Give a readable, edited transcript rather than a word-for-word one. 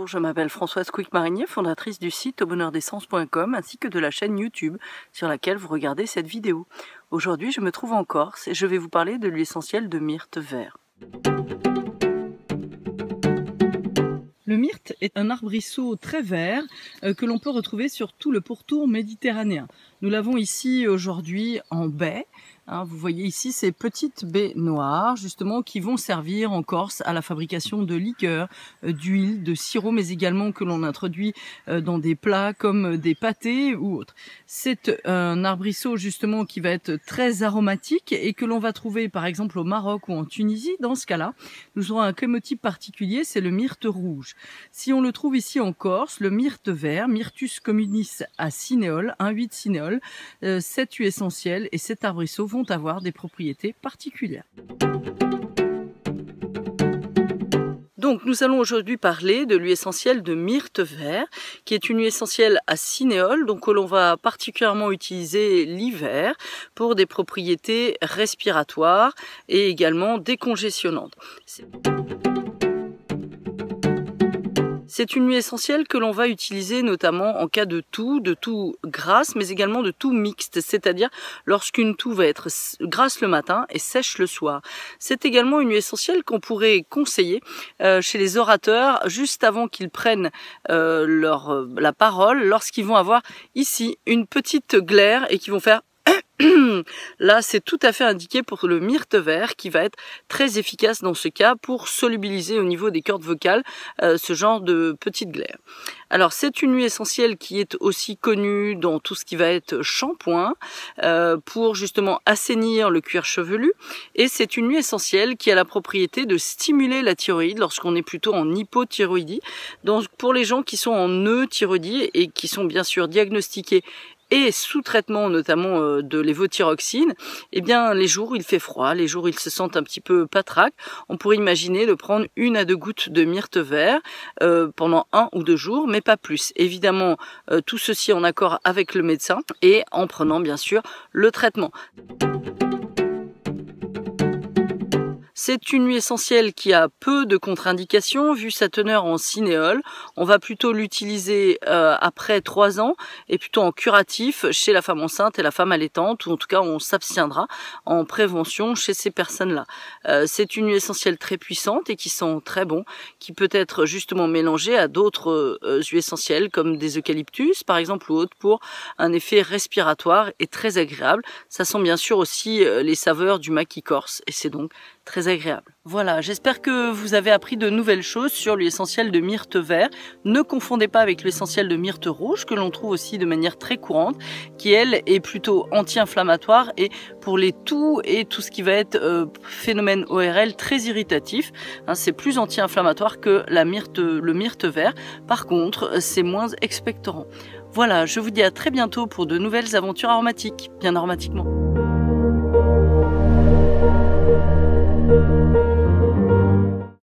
Bonjour, je m'appelle Françoise Couic-Marinier, fondatrice du site aubonheurdessence.com ainsi que de la chaîne YouTube sur laquelle vous regardez cette vidéo. Aujourd'hui, je me trouve en Corse et je vais vous parler de l'huile essentielle de myrte vert. Le myrte est un arbrisseau très vert que l'on peut retrouver sur tout le pourtour méditerranéen. Nous l'avons ici aujourd'hui en baie. Vous voyez ici ces petites baies noires justement qui vont servir en Corse à la fabrication de liqueurs, d'huile, de sirop, mais également que l'on introduit dans des plats comme des pâtés ou autres. C'est un arbrisseau justement qui va être très aromatique et que l'on va trouver par exemple au Maroc ou en Tunisie. Dans ce cas-là, nous aurons un chémotype particulier, c'est le myrte rouge. Si on le trouve ici en Corse, le myrte vert, Myrtus communis à cinéole, 1,8 cinéole, cette huile essentielle et cet arbrisseau vont avoir des propriétés particulières. Donc nous allons aujourd'hui parler de l'huile essentielle de myrte vert, qui est une huile essentielle à cinéole, donc que l'on va particulièrement utiliser l'hiver pour des propriétés respiratoires et également décongestionnantes. C'est une huile essentielle que l'on va utiliser notamment en cas de toux grasse, mais également de toux mixte, c'est-à-dire lorsqu'une toux va être grasse le matin et sèche le soir. C'est également une huile essentielle qu'on pourrait conseiller chez les orateurs juste avant qu'ils prennent la parole, lorsqu'ils vont avoir ici une petite glaire et qui vont faire là, c'est tout à fait indiqué pour le myrte vert qui va être très efficace dans ce cas pour solubiliser au niveau des cordes vocales ce genre de petite glaire. Alors, c'est une huile essentielle qui est aussi connue dans tout ce qui va être shampoing pour justement assainir le cuir chevelu. Et c'est une huile essentielle qui a la propriété de stimuler la thyroïde lorsqu'on est plutôt en hypothyroïdie. Donc, pour les gens qui sont en euthyroïdie et qui sont bien sûr diagnostiqués et sous traitement notamment de lévothyroxine, eh bien les jours où il fait froid, les jours où ils se sentent un petit peu patraques, on pourrait imaginer de prendre 1 à 2 gouttes de myrte vert pendant 1 ou 2 jours, mais pas plus. Évidemment, tout ceci en accord avec le médecin et en prenant bien sûr le traitement. C'est une huile essentielle qui a peu de contre-indications, vu sa teneur en cinéole. On va plutôt l'utiliser après 3 ans et plutôt en curatif chez la femme enceinte et la femme allaitante, ou en tout cas on s'abstiendra en prévention chez ces personnes-là. C'est une huile essentielle très puissante et qui sent très bon, qui peut être justement mélangée à d'autres huiles essentielles comme des eucalyptus par exemple ou autres pour un effet respiratoire et très agréable. Ça sent bien sûr aussi les saveurs du maquis corse et c'est donc très agréable. Voilà, j'espère que vous avez appris de nouvelles choses sur l'huile essentielle de myrte vert. Ne confondez pas avec l'huile essentielle de myrte rouge que l'on trouve aussi de manière très courante, qui elle est plutôt anti-inflammatoire et pour les toux et tout ce qui va être phénomène ORL très irritatif. C'est plus anti-inflammatoire que le myrte vert. Par contre, c'est moins expectorant. Voilà, je vous dis à très bientôt pour de nouvelles aventures aromatiques, bien aromatiquement.